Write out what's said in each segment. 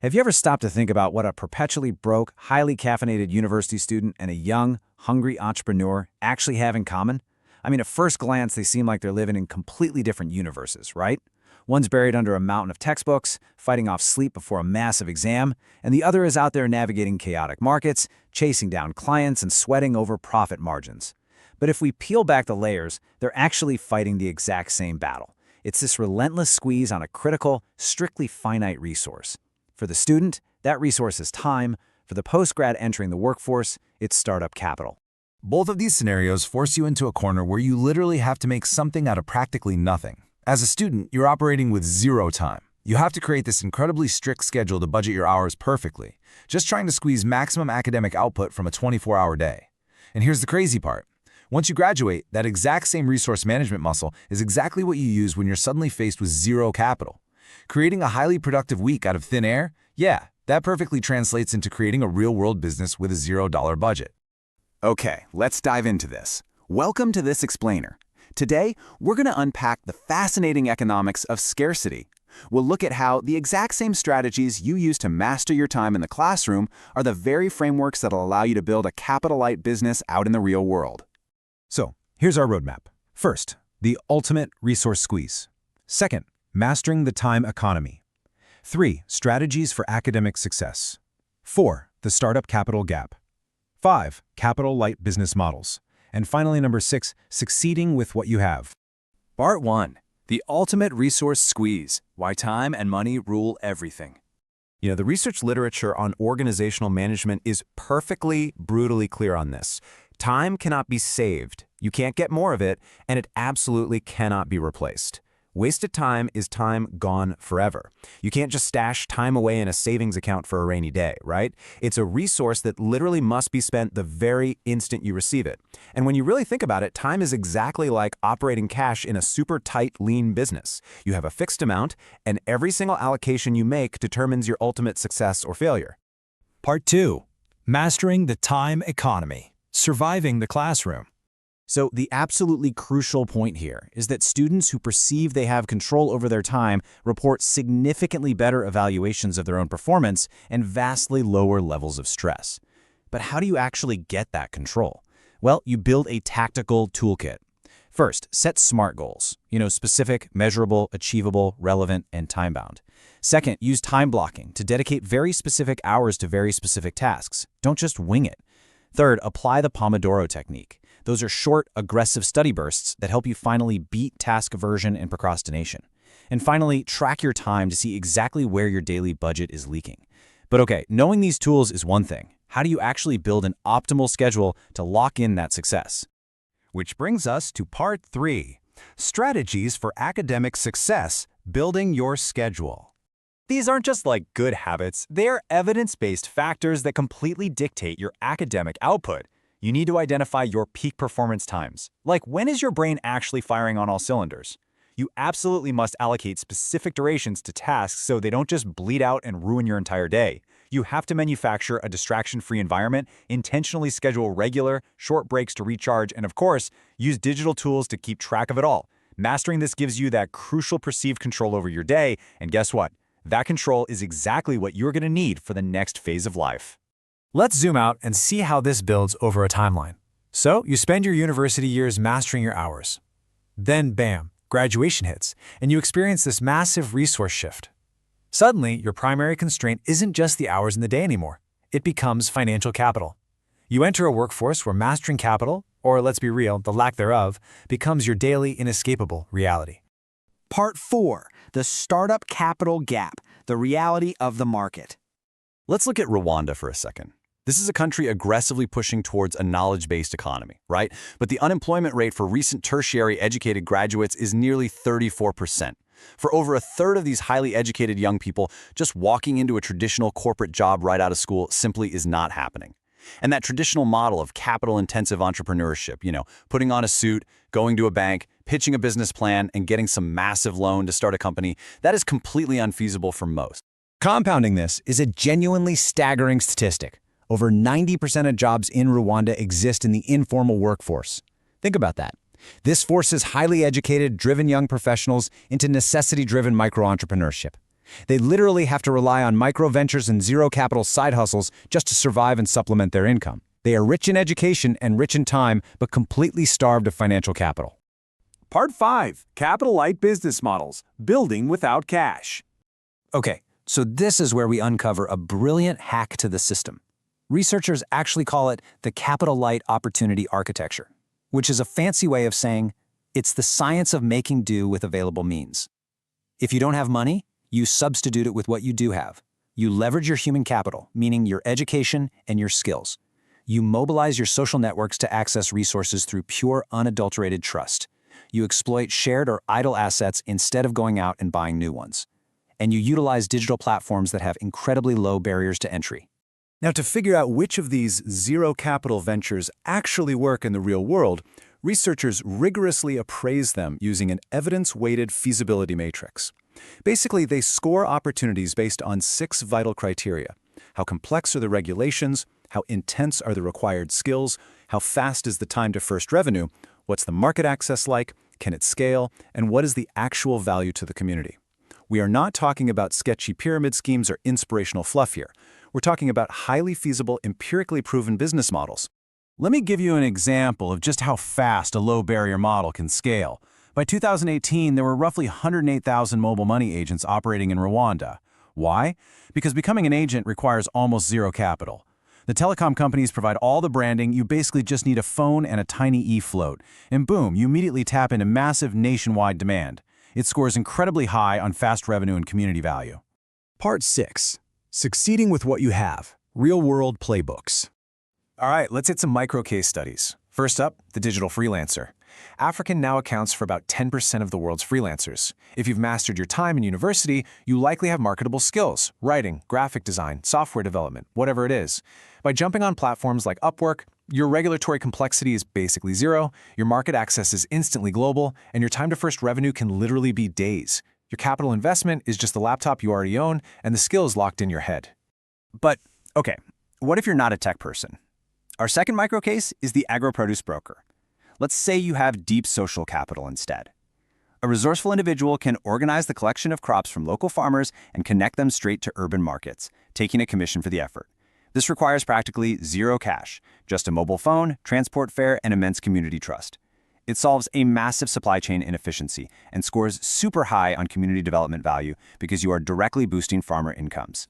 Have you ever stopped to think about what a perpetually broke, highly caffeinated university student and a young, hungry entrepreneur actually have in common? I mean, at first glance, they seem like they're living in completely different universes, right? One's buried under a mountain of textbooks, fighting off sleep before a massive exam, and the other is out there navigating chaotic markets, chasing down clients, and sweating over profit margins. But if we peel back the layers, they're actually fighting the exact same battle. It's this relentless squeeze on a critical, strictly finite resource. For the student, that resource is time. For the post-grad entering the workforce, it's startup capital. Both of these scenarios force you into a corner where you literally have to make something out of practically nothing. As a student, you're operating with zero time. You have to create this incredibly strict schedule to budget your hours perfectly, just trying to squeeze maximum academic output from a 24-hour day. And here's the crazy part. Once you graduate, that exact same resource management muscle is exactly what you use when you're suddenly faced with zero capital. Creating a highly productive week out of thin air? Yeah, that perfectly translates into creating a real-world business with a $0 budget. Okay, let's dive into this. Welcome to This Explainer. Today, we're going to unpack the fascinating economics of scarcity. We'll look at how the exact same strategies you use to master your time in the classroom are the very frameworks that'll allow you to build a capital-light business out in the real world. So, here's our roadmap. First, the ultimate resource squeeze. Second, mastering the time economy. 3, strategies for academic success. 4, the startup capital gap. 5, capital-light business models. And finally, number 6, succeeding with what you have. Part 1. The ultimate resource squeeze. Why time and money rule everything. You know, the research literature on organizational management is perfectly, brutally clear on this. Time cannot be saved. You can't get more of it, and it absolutely cannot be replaced. Wasted time is time gone forever. You can't just stash time away in a savings account for a rainy day, right? It's a resource that literally must be spent the very instant you receive it. And when you really think about it, time is exactly like operating cash in a super tight, lean business. You have a fixed amount, and every single allocation you make determines your ultimate success or failure. Part 2, mastering the time economy. Surviving the classroom. So the absolutely crucial point here is that students who perceive they have control over their time report significantly better evaluations of their own performance and vastly lower levels of stress. But how do you actually get that control? Well, you build a tactical toolkit. First, set SMART goals, specific, measurable, achievable, relevant, and time-bound. Second, use time blocking to dedicate very specific hours to very specific tasks. Don't just wing it. Third, apply the Pomodoro technique. Those are short, aggressive study bursts that help you finally beat task aversion and procrastination. And finally, track your time to see exactly where your daily budget is leaking. But okay, knowing these tools is one thing. How do you actually build an optimal schedule to lock in that success? Which brings us to part 3, strategies for academic success, building your schedule. These aren't just like good habits, they are evidence-based factors that completely dictate your academic output. You need to identify your peak performance times. Like, when is your brain actually firing on all cylinders? You absolutely must allocate specific durations to tasks so they don't just bleed out and ruin your entire day. You have to manufacture a distraction-free environment, intentionally schedule regular, short breaks to recharge, and of course, use digital tools to keep track of it all. Mastering this gives you that crucial perceived control over your day, and guess what? That control is exactly what you're going to need for the next phase of life. Let's zoom out and see how this builds over a timeline. So, you spend your university years mastering your hours. Then, bam, graduation hits, and you experience this massive resource shift. Suddenly, your primary constraint isn't just the hours in the day anymore. It becomes financial capital. You enter a workforce where mastering capital, or let's be real, the lack thereof, becomes your daily, inescapable reality. Part 4, the startup capital gap, the reality of the market. Let's look at Rwanda for a second. This is a country aggressively pushing towards a knowledge-based economy, right? But the unemployment rate for recent tertiary educated graduates is nearly 34%. For over a third of these highly educated young people, just walking into a traditional corporate job right out of school simply is not happening. And that traditional model of capital-intensive entrepreneurship, putting on a suit, going to a bank, pitching a business plan, and getting some massive loan to start a company, that is completely unfeasible for most. Compounding this is a genuinely staggering statistic. Over 90% of jobs in Rwanda exist in the informal workforce. Think about that. This forces highly educated, driven young professionals into necessity-driven micro-entrepreneurship. They literally have to rely on micro ventures and zero capital side hustles just to survive and supplement their income. They are rich in education and rich in time, but completely starved of financial capital. Part 5. Capital-light business models. Building without cash. Okay, so this is where we uncover a brilliant hack to the system. Researchers actually call it the capital-light opportunity architecture, which is a fancy way of saying it's the science of making do with available means. If you don't have money, you substitute it with what you do have. You leverage your human capital, meaning your education and your skills. You mobilize your social networks to access resources through pure, unadulterated trust. You exploit shared or idle assets instead of going out and buying new ones. And you utilize digital platforms that have incredibly low barriers to entry. Now, to figure out which of these zero-capital ventures actually work in the real world, researchers rigorously appraise them using an evidence-weighted feasibility matrix. Basically, they score opportunities based on 6 vital criteria: how complex are the regulations, how intense are the required skills, how fast is the time to first revenue, what's the market access like, can it scale, and what is the actual value to the community. We are not talking about sketchy pyramid schemes or inspirational fluff here. We're talking about highly feasible, empirically proven business models. Let me give you an example of just how fast a low-barrier model can scale. By 2018, there were roughly 108,000 mobile money agents operating in Rwanda. Why? Because becoming an agent requires almost zero capital. The telecom companies provide all the branding. You basically just need a phone and a tiny e-float. And boom, you immediately tap into massive nationwide demand. It scores incredibly high on fast revenue and community value. Part 6. Succeeding with what you have. Real-world playbooks. All right, let's hit some micro case studies. First up, the digital freelancer. African now accounts for about 10% of the world's freelancers. If you've mastered your time in university, you likely have marketable skills: writing, graphic design, software development, whatever it is. By jumping on platforms like Upwork, your regulatory complexity is basically zero, your market access is instantly global, and your time to first revenue can literally be days. Your capital investment is just the laptop you already own and the skills locked in your head. But, okay, what if you're not a tech person? Our second micro case is the agro-produce broker. Let's say you have deep social capital instead. A resourceful individual can organize the collection of crops from local farmers and connect them straight to urban markets, taking a commission for the effort. This requires practically zero cash, just a mobile phone, transport fare, and immense community trust. It solves a massive supply chain inefficiency and scores super high on community development value because you are directly boosting farmer incomes.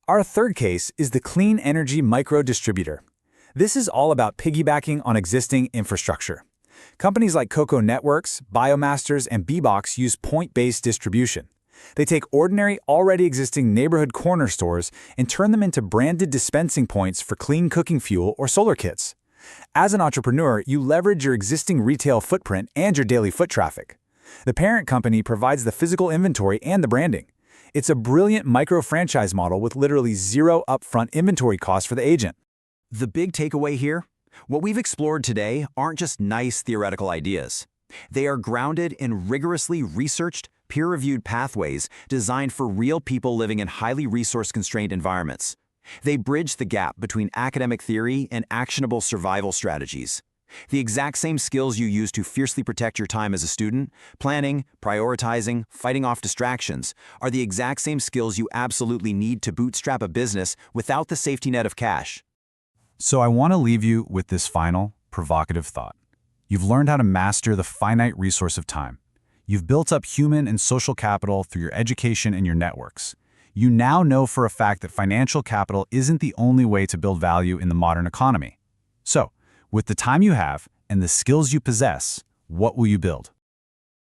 Our third case is the clean energy micro distributor. This is all about piggybacking on existing infrastructure. Companies like Cocoa Networks, Biomasters, and Bebox use point-based distribution. They take ordinary, already existing neighborhood corner stores and turn them into branded dispensing points for clean cooking fuel or solar kits. As an entrepreneur, you leverage your existing retail footprint and your daily foot traffic. The parent company provides the physical inventory and the branding. It's a brilliant micro-franchise model with literally zero upfront inventory costs for the agent. The big takeaway here? What we've explored today aren't just nice theoretical ideas. They are grounded in rigorously researched, peer-reviewed pathways designed for real people living in highly resource-constrained environments. They bridge the gap between academic theory and actionable survival strategies. The exact same skills you use to fiercely protect your time as a student, planning, prioritizing, fighting off distractions, are the exact same skills you absolutely need to bootstrap a business without the safety net of cash. So I want to leave you with this final, provocative thought. You've learned how to master the finite resource of time. You've built up human and social capital through your education and your networks. You now know for a fact that financial capital isn't the only way to build value in the modern economy. So, with the time you have and the skills you possess, what will you build?